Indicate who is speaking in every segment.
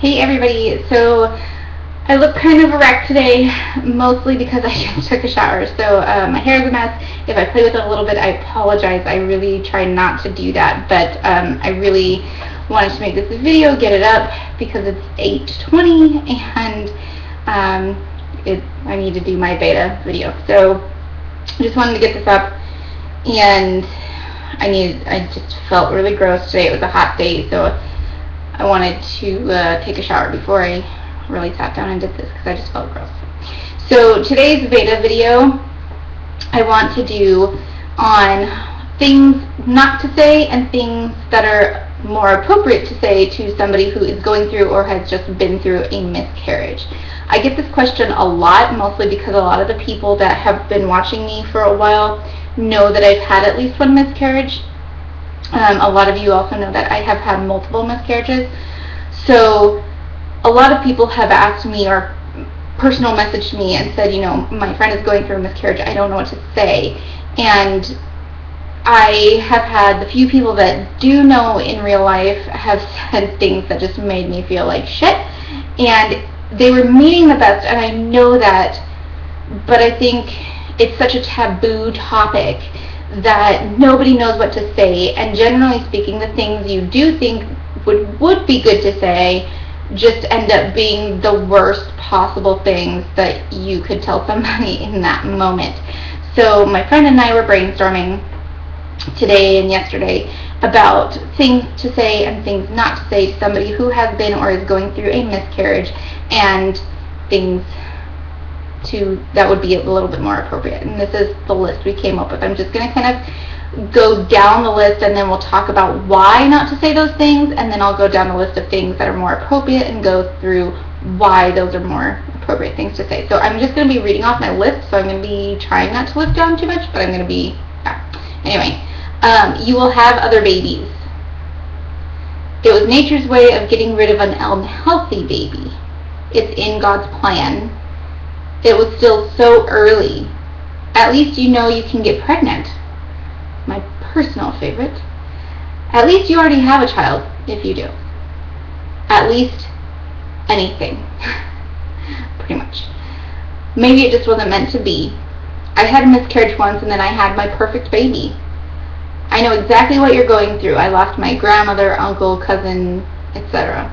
Speaker 1: Hey everybody, so I look kind of a wreck today, mostly because I just took a shower, so my hair is a mess. If I play with it a little bit, I apologize. I really try not to do that, but I really wanted to make this video, get it up, because it's 8:20 and I need to do my Veda video. So I just wanted to get this up, and I just felt really gross today. It was a hot day, so I wanted to take a shower before I really sat down and did this because I just felt gross. So today's Veda video I want to do on things not to say and things that are more appropriate to say to somebody who is going through or has just been through a miscarriage. I get this question a lot, mostly because a lot of the people that have been watching me for a while know that I've had at least one miscarriage. A lot of you also know that I have had multiple miscarriages. So a lot of people have asked me or personal messaged me and said, my friend is going through a miscarriage, I don't know what to say. And I have had the few people that do know in real life have said things that just made me feel like shit. And they were meaning the best, and I know that, but I think it's such a taboo topic that nobody knows what to say, and generally speaking, the things you do think would be good to say just end up being the worst possible things that you could tell somebody in that moment. So my friend and I were brainstorming today and yesterday about things to say and things not to say to somebody who has been or is going through a miscarriage, and things that would be a little bit more appropriate. And this is the list we came up with. I'm just going to kind of go down the list, and then we'll talk about why not to say those things, and then I'll go down the list of things that are more appropriate and go through why those are more appropriate things to say. So I'm just going to be reading off my list, so I'm going to be trying not to look down too much, but I'm going to be, Anyway, you will have other babies. It was nature's way of getting rid of an unhealthy baby. It's in God's plan. It was still so early. At least you know you can get pregnant. My personal favorite. At least you already have a child, if you do. At least anything. Pretty much. Maybe it just wasn't meant to be. I had a miscarriage once, and then I had my perfect baby. I know exactly what you're going through. I lost my grandmother, uncle, cousin, etc.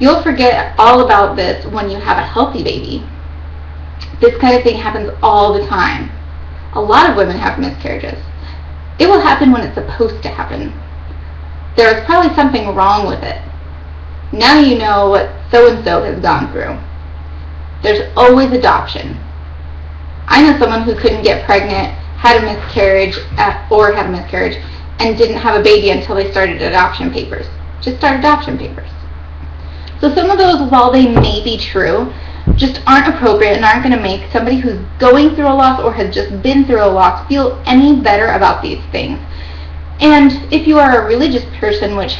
Speaker 1: You'll forget all about this when you have a healthy baby. This kind of thing happens all the time. A lot of women have miscarriages. It will happen when it's supposed to happen. There is probably something wrong with it. Now you know what so-and-so has gone through. There's always adoption. I know someone who couldn't get pregnant, had a miscarriage, and didn't have a baby until they started adoption papers. Just start adoption papers. So some of those, while they may be true, just aren't appropriate and aren't going to make somebody who's going through a loss or has just been through a loss feel any better about these things. And if you are a religious person, which,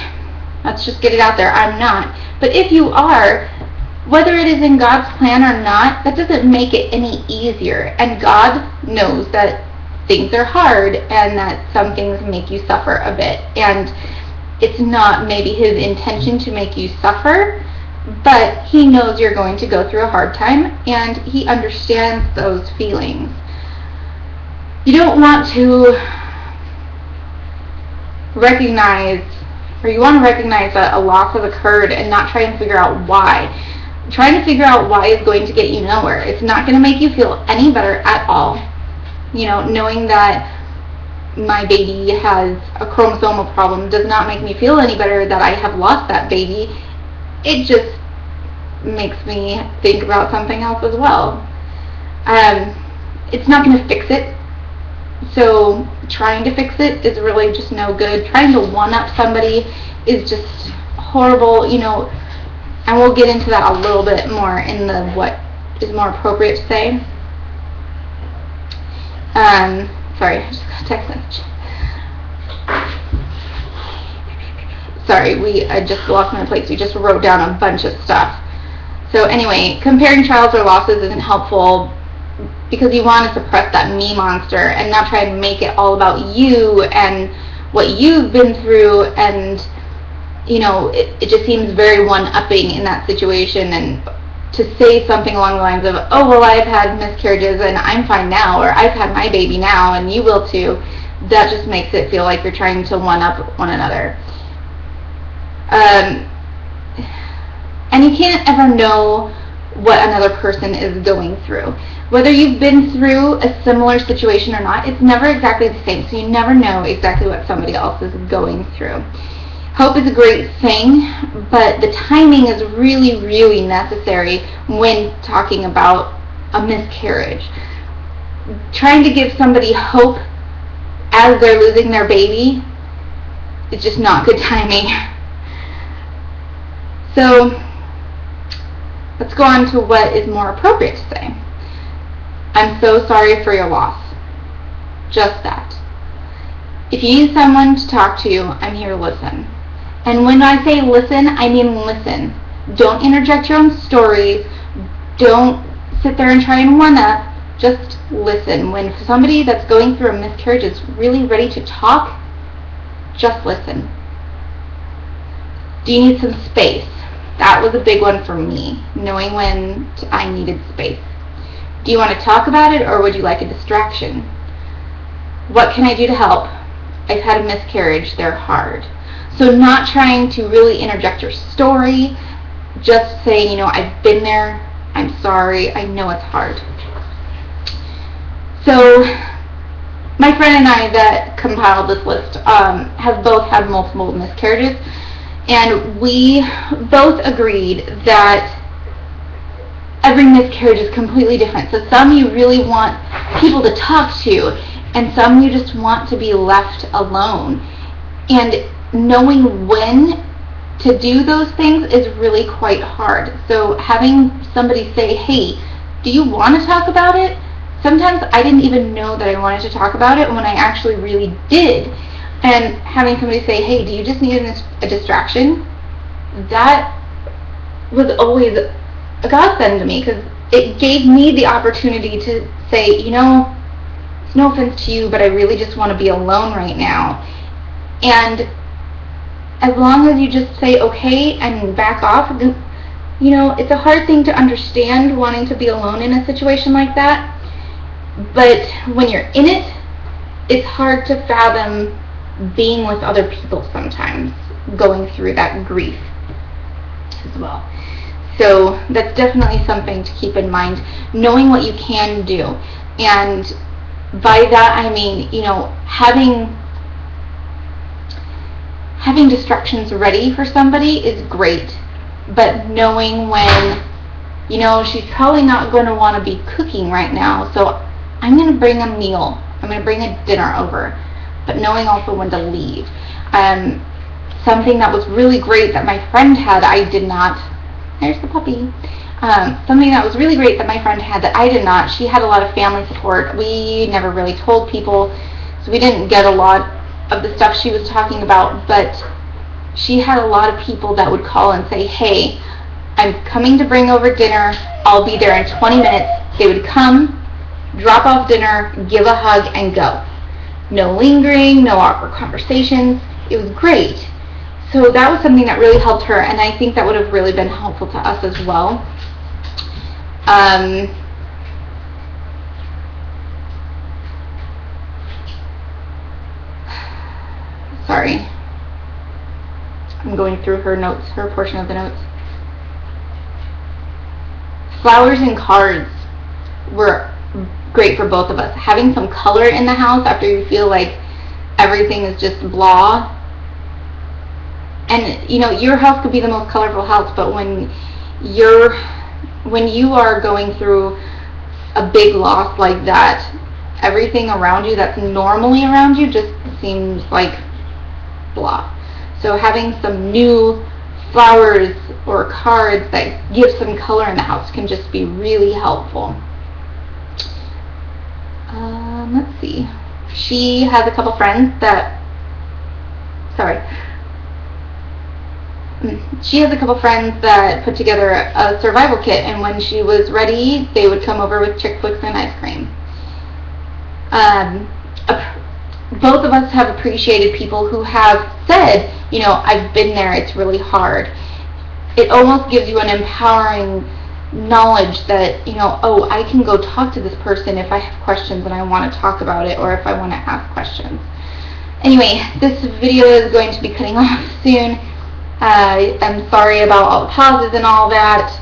Speaker 1: let's just get it out there, I'm not, but if you are, whether it is in God's plan or not, that doesn't make it any easier. And God knows that things are hard and that some things make you suffer a bit. And it's not maybe His intention to make you suffer, but He knows you're going to go through a hard time, and He understands those feelings. You don't want to recognize, or you want to recognize that a loss has occurred and not try and figure out why. Trying to figure out why is going to get you nowhere. It's not going to make you feel any better at all. Knowing that my baby has a chromosomal problem does not make me feel any better that I have lost that baby. It just makes me think about something else as well. It's not going to fix it. So trying to fix it is really just no good. Trying to one-up somebody is just horrible, and we'll get into that a little bit more in the what is more appropriate to say. Sorry, I just got a text message. Sorry, I just lost my place. We just wrote down a bunch of stuff. So anyway, comparing trials or losses isn't helpful because you want to suppress that me monster and not try and make it all about you and what you've been through and it just seems very one-upping in that situation, and to say something along the lines of, oh, well, I've had miscarriages and I'm fine now, or I've had my baby now and you will too, that just makes it feel like you're trying to one-up one another. And you can't ever know what another person is going through. Whether you've been through a similar situation or not, it's never exactly the same, so you never know exactly what somebody else is going through. Hope is a great thing, but the timing is really, really necessary when talking about a miscarriage. Trying to give somebody hope as they're losing their baby is just not good timing. So let's go on to what is more appropriate to say. I'm so sorry for your loss. Just that. If you need someone to talk to, I'm here to listen. And when I say listen, I mean listen. Don't interject your own stories. Don't sit there and try and one-up. Just listen. When somebody that's going through a miscarriage is really ready to talk, just listen. Do you need some space? That was a big one for me, knowing when I needed space. Do you want to talk about it, or would you like a distraction? What can I do to help? I've had a miscarriage. They're hard. So not trying to really interject your story, just saying, I've been there, I'm sorry, I know it's hard. So my friend and I that compiled this list have both had multiple miscarriages, and we both agreed that every miscarriage is completely different. So some you really want people to talk to, and some you just want to be left alone. And knowing when to do those things is really quite hard. So having somebody say, hey, do you want to talk about it? Sometimes I didn't even know that I wanted to talk about it when I actually really did. And having somebody say, hey, do you just need a distraction? That was always a godsend to me, because it gave me the opportunity to say, it's no offense to you, but I really just want to be alone right now. And as long as you just say okay and back off, it's a hard thing to understand, wanting to be alone in a situation like that. But when you're in it, it's hard to fathom being with other people sometimes, going through that grief as well. So that's definitely something to keep in mind, knowing what you can do. And by that I mean, having distractions ready for somebody is great, but knowing when, she's probably not going to want to be cooking right now, so I'm going to bring a meal. I'm going to bring a dinner over, but knowing also when to leave. Something that was really great that my friend had, I did not. There's the puppy. Something that was really great that my friend had that I did not. She had a lot of family support. We never really told people, so we didn't get a lot of the stuff she was talking about, but she had a lot of people that would call and say, hey, I'm coming to bring over dinner. I'll be there in 20 minutes. They would come, drop off dinner, give a hug, and go. No lingering, no awkward conversations. It was great. So that was something that really helped her, and I think that would have really been helpful to us as well. Sorry. I'm going through her notes, her portion of the notes. Flowers and cards were great for both of us. Having some color in the house after you feel like everything is just blah. And your house could be the most colorful house, but when you are going through a big loss like that, everything around you that's normally around you just seems like blah. So having some new flowers or cards that give some color in the house can just be really helpful. Let's see. She has a couple friends that put together a survival kit, and when she was ready, they would come over with chick flicks and ice cream. Both of us have appreciated people who have said, you know, I've been there, it's really hard. It almost gives you an empowering knowledge that, you know, oh, I can go talk to this person if I have questions and I want to talk about it, or if I want to ask questions. Anyway, this video is going to be cutting off soon. I'm sorry about all the pauses and all that.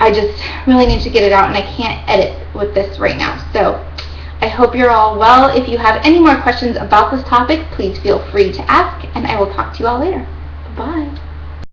Speaker 1: I just really need to get it out, and I can't edit with this right now. So I hope you're all well. If you have any more questions about this topic, please feel free to ask, and I will talk to you all later. Bye.